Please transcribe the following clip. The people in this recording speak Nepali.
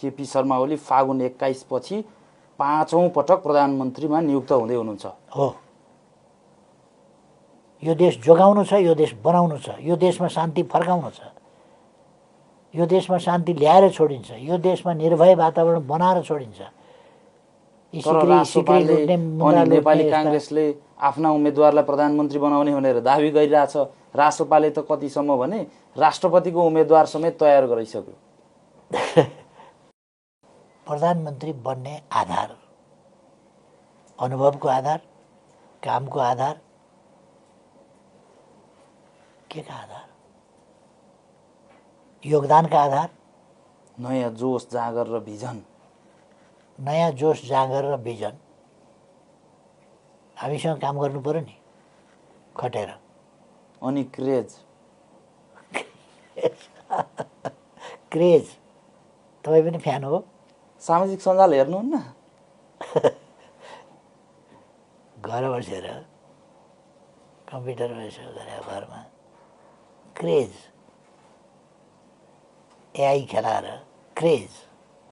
केपी शर्मा ओली फागुन 21 पछि 5औं पटक प्रधानमन्त्रीमा नियुक्त हुँदै हुनुहुन्छ। हो, यो देश जोगाउनु छ, यो देश बनाउनु छ, यो देशमा शान्ति फर्काउनु छ, यो देशमा शान्ति ल्याएर छोडिन्छ, यो देशमा निर्भय वातावरण बनाएर छोडिन्छ। तर राष्ट्रपालले अनि नेपाली काङ्ग्रेसले आफ्ना उम्मेदवारलाई प्रधानमन्त्री बनाउने भनेर दाबी गरिरहेछ। राष्ट्रपालले त कतिसम्म भने राष्ट्रपतिको उम्मेदवार समेत तयार गरिसक्यो। प्रधानमन्त्री बन्ने आधार, अनुभवको आधार, कामको आधार, के का आधार? योगदानका आधार, नयाँ जोस जाँगर र भिजन। नयाँ जोस जाँगर र भिजन। हामीसँग काम गर्नु पर्यो नि खटेर। अनि क्रेज। क्रेज तपाईँ पनि फ्यान हो? सामाजिक सञ्जाल हेर्नुहुन्न? घर बसेर कम्प्युटर बसेर गरेर घरमा क्रेज, एआई खेलाएर क्रेज।